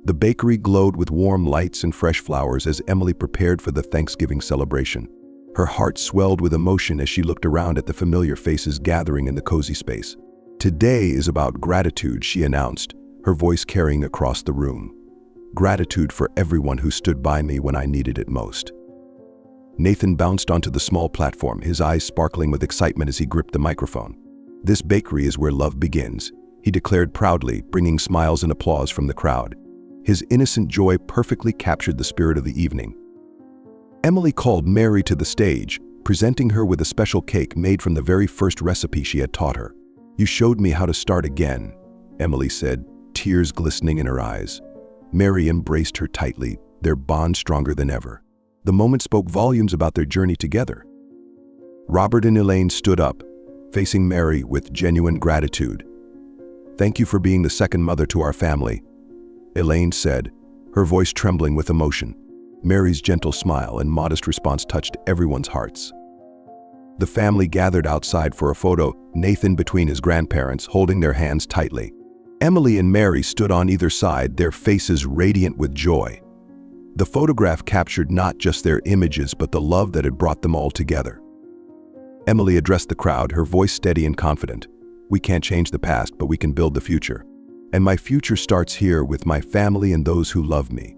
The bakery glowed with warm lights and fresh flowers as Emily prepared for the Thanksgiving celebration. Her heart swelled with emotion as she looked around at the familiar faces gathering in the cozy space. "Today is about gratitude," she announced, her voice carrying across the room. "Gratitude for everyone who stood by me when I needed it most." Nathan bounced onto the small platform, his eyes sparkling with excitement as he gripped the microphone. "This bakery is where love begins," he declared proudly, bringing smiles and applause from the crowd. His innocent joy perfectly captured the spirit of the evening. Emily called Mary to the stage, presenting her with a special cake made from the very first recipe she had taught her. "You showed me how to start again," Emily said, tears glistening in her eyes. Mary embraced her tightly, their bond stronger than ever. The moment spoke volumes about their journey together. Robert and Elaine stood up, facing Mary with genuine gratitude. "Thank you for being the second mother to our family," Elaine said, her voice trembling with emotion. Mary's gentle smile and modest response touched everyone's hearts. The family gathered outside for a photo, Nathan between his grandparents, holding their hands tightly. Emily and Mary stood on either side, their faces radiant with joy. The photograph captured not just their images, but the love that had brought them all together. Emily addressed the crowd, her voice steady and confident. "We can't change the past, but we can build the future. And my future starts here with my family and those who love me."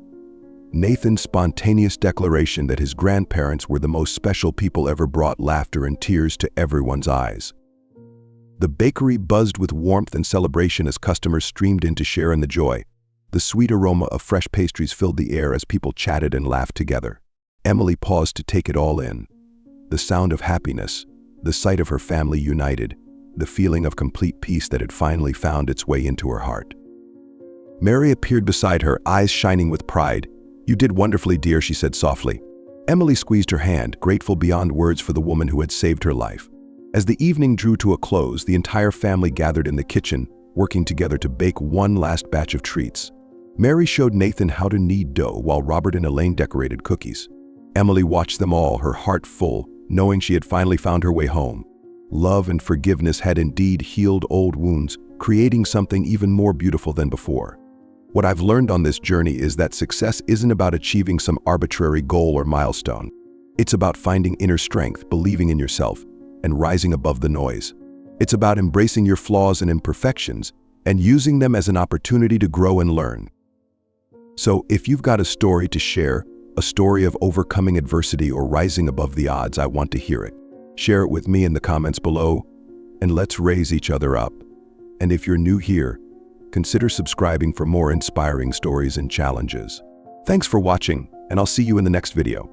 Nathan's spontaneous declaration that his grandparents were the most special people ever brought laughter and tears to everyone's eyes. The bakery buzzed with warmth and celebration as customers streamed in to share in the joy. The sweet aroma of fresh pastries filled the air as people chatted and laughed together. Emily paused to take it all in. The sound of happiness, the sight of her family united, the feeling of complete peace that had finally found its way into her heart. Mary appeared beside her, eyes shining with pride. "You did wonderfully, dear," she said softly. Emily squeezed her hand, grateful beyond words for the woman who had saved her life. As the evening drew to a close, the entire family gathered in the kitchen, working together to bake one last batch of treats. Mary showed Nathan how to knead dough while Robert and Elaine decorated cookies. Emily watched them all, her heart full, knowing she had finally found her way home. Love and forgiveness had indeed healed old wounds, creating something even more beautiful than before. What I've learned on this journey is that success isn't about achieving some arbitrary goal or milestone. It's about finding inner strength, believing in yourself, and rising above the noise. It's about embracing your flaws and imperfections and using them as an opportunity to grow and learn. So, if you've got a story to share, a story of overcoming adversity or rising above the odds, I want to hear it. Share it with me in the comments below, and let's raise each other up. And if you're new here, consider subscribing for more inspiring stories and challenges. Thanks for watching, and I'll see you in the next video.